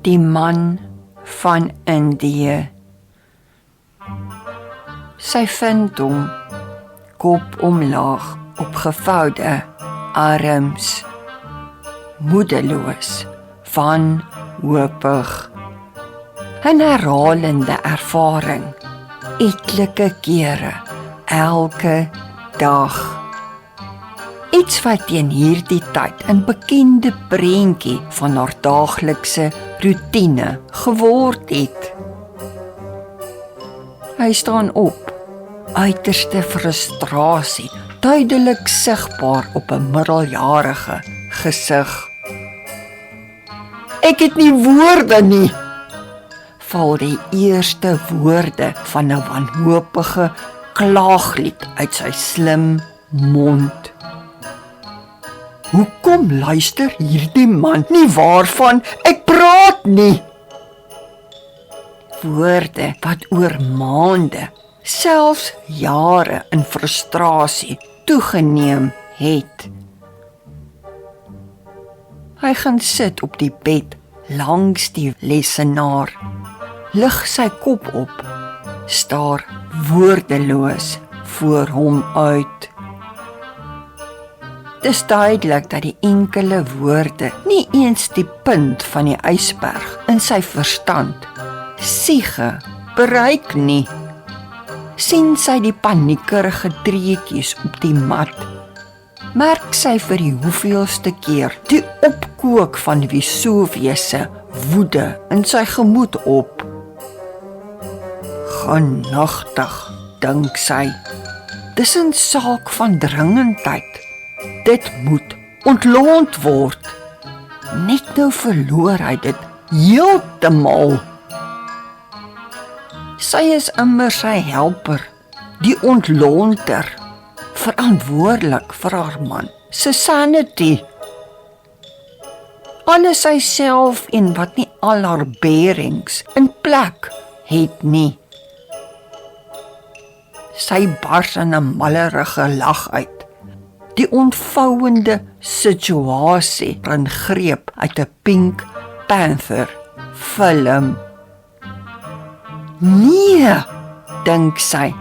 Die man van Indië. Sy vind hom, kop omlaag, opgevoude arms, moedeloos, wanhoopig. 'n herhalende ervaring, etlike kere, elke dag. Iets wat teen hierdie tyd 'n bekende prentjie van haar daaglikse roetine geword het. Hy staan op, uiterste frustrasie, duidelik sigbaar op 'n middeljarige gesig. "Ek het nie woorde nie," val die eerste woorde van 'n wanhopige klaaglied uit sy slim mond. "Hoekom luister hierdie man nie waarvan ek praat nie?" Woorde wat oor maande, selfs jare in frustrasie toegeneem het. Hy gaan sit op die bed langs die lesenaar, lig sy kop op, staar woordeloos voor hom uit. Dis duidelik dat die enkele woorde nie eens die punt van die ysberg in sy verstand, siege, bereik nie. Sien sy die paniekerige treetjies op die mat, merk sy vir die hoeveelste keer die opkook van Vesuvius woede in sy gemoed op. Genigtig, dink sy, dis 'n saak van dringendheid. Dit moet ontlont word. Net nou verloor hy dit heeltemal. Sy is immer sy helper, die ontlonter, verantwoordelik vir haar man se sanity. Alles sy self en wat nie al haar bearings in plek het nie. Sy bars in 'n mallerige lag uit. Die ontvouende situasie ingreep uit 'n Pink Panther film. Nee, dink sy,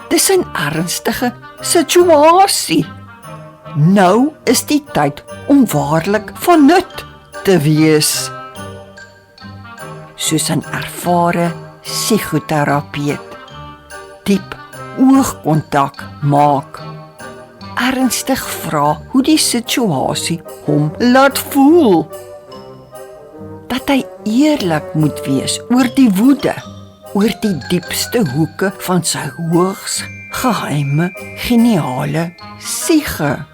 dis 'n ernstige situasie. Nou is die tyd om waarlik van nut te wees. Soos 'n ervare psigoterapeut, diep oogkontak maak, ernstig vra hoe die situasie hom laat voel. Dat hy eerlik moet wees oor die woede, oor die diepste hoeke van sy hoogs geheime, geniale siege.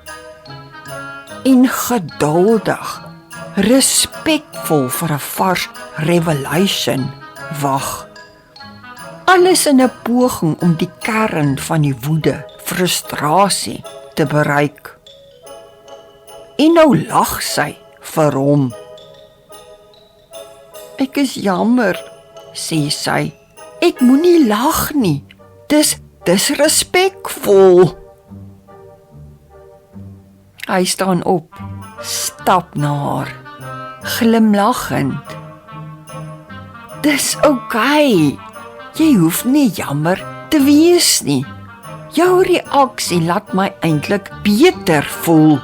En geduldig, respekvol vir 'n vars revelation wag. Alles in 'n poging om die kern van die woede, frustrasie te bereik. En nou lag sy vir hom. "Ek is jammer," sê sy. "Ek moenie lag nie. Dis respekvol." Hy staan op, stap na haar, glimlaggend. "Dis oukei. Jy hoef nie jammer te wees nie. Jou reaksie laat my eintlik beter voel."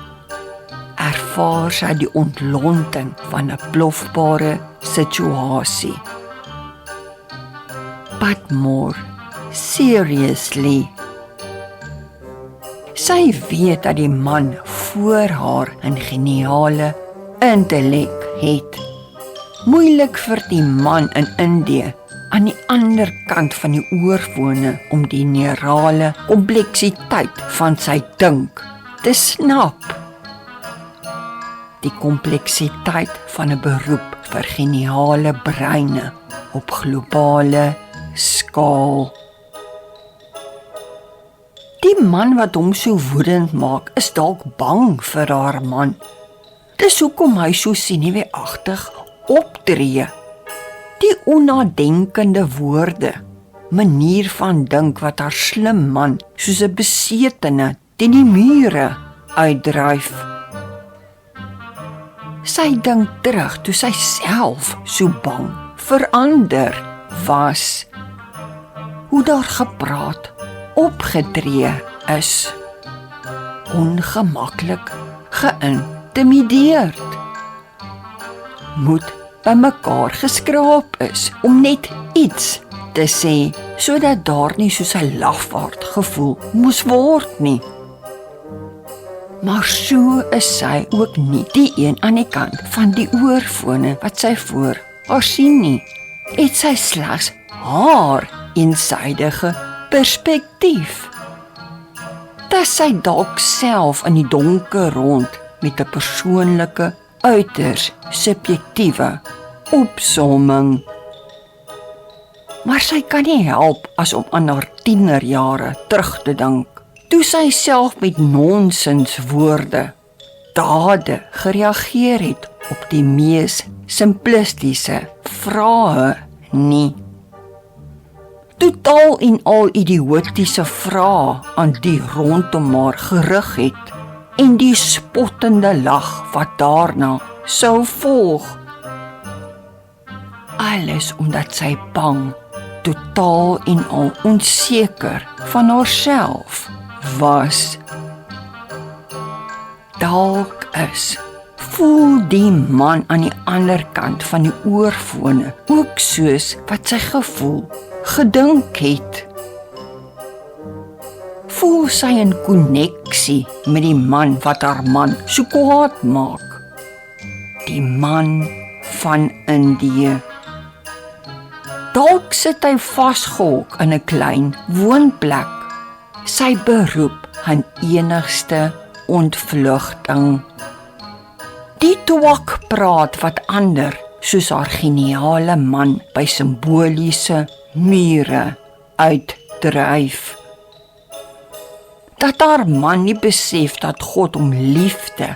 Ervaar sy die ontlonting van 'n plofbare situasie. But more seriously. Sy weet dat die man voor haar 'n geniale intellek het. Moeilik vir die man in Indië aan die ander kant van die oorfone om die neurale kompleksiteit van sy dink te snap. Die kompleksiteit van 'n beroep vir geniale breine op globale skaal. Die man wat hom so woedend maak, is dalk bang vir haar man. Dis hoekom hy so senuweeagtig optree. Die onnadenkende woorde, manier van dink wat haar slim man soos 'n besetene teen die mure uitdryf. Sy dink terug toe sy self so bang verander was. Hoe daar gepraat, opgetree is. Ongemaklik, geïntimideerd. Moet by mekaar geskraap is om net iets te sê, sodat daar nie soos 'n lafaard gevoel moes word nie. Maar so is sy ook nie die een aan die kant van die oorfone wat sy voor haar sien nie. Het sy slegs haar eensydige perspektief. Dat sy dalk self in die donker rond met 'n persoonlike, uiters subjektiewe opsomming. Maar sy kan nie help as om aan haar tienerjare terug te dink, toe sy self met nonsens woorde, dade gereageer het op die mees simplistiese vrae nie. Totaal en al idiotiese vrae aan die rondom haar gerig het en die spottende lag wat daarna sou volg. Alles omdat sy bang, totaal en al onseker van haarself was. Dalk voel die man aan die ander kant van die oorfone ook soos wat sy gevoel, gedink het. Voel sy in konneksie met die man wat haar man so kwaad maak. Die man van Indië. Dalk sit hy vasgehok in 'n klein woonplek. Sy beroep haar enigste ontvlugting. Die twakpraat wat ander soos haar geniale man by simboliese mure uitdryf. Dat haar man nie besef dat God om liefde,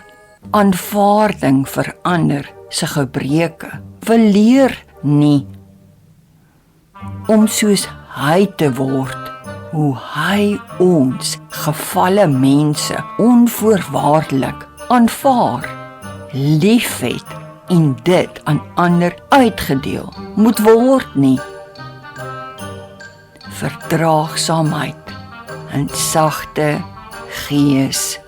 aanvaarding vir ander se gebreke wil leer nie. Om soos hy te word, hoe hy ons gefalle mense onvoorwaardelik aanvaar, liefhet en dit aan ander uitgedeel moet word nie. Verdraagsaamheid en sagte gees.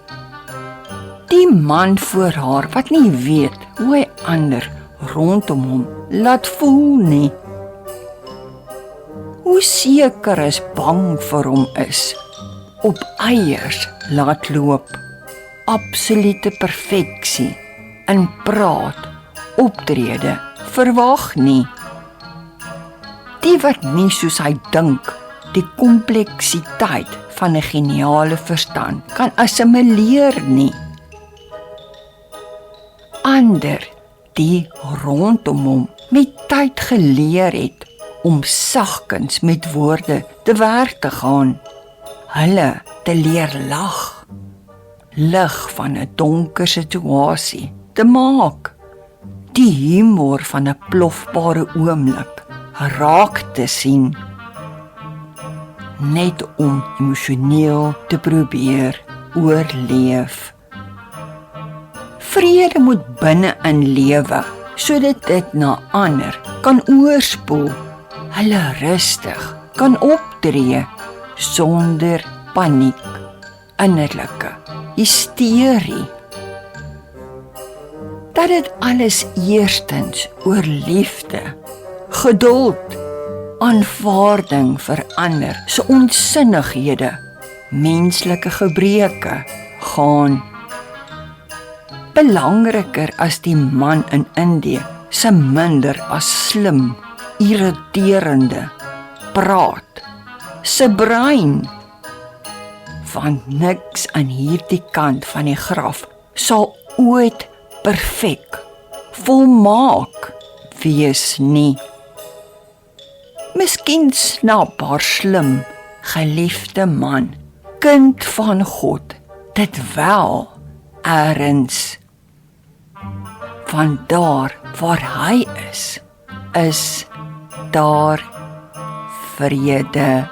Die man voor haar wat nie weet hoe hy ander rondom hom laat voel nie. Hoe seker is bang vir hom is, op eiers laat loop, absolute perfeksie, in praat, optrede, verwag nie. Die wat nie soos hy dink, die kompleksiteit van 'n geniale verstand kan assimileer nie. Ander, die rondom hom met tyd geleer het om sagkens met woorde te werk te gaan, hulle te leer lag, lig van 'n donker situasie te maak, die humor van 'n plofbare oomblik raak te sien, net om emosioneel te probeer oorleef. Vrede moet binne-in lewe, sodat dit na ander kan oorspoel, hulle rustig kan optree, sonder paniek, innerlike hysterie. Dat dit alles eerstens oor liefde, geduld, aanvaarding vir ander se onsinnighede, menslike gebreke gaan. Belangriker as die man in Indië se minder as slim, irriterende praat, se brein. Want niks aan hierdie kant van die graf sal ooit perfek, volmaak wees nie. Miskien snap haar slim, geliefde man, kind van God, dit wel ergens. Van daar waar hy is daar vrede.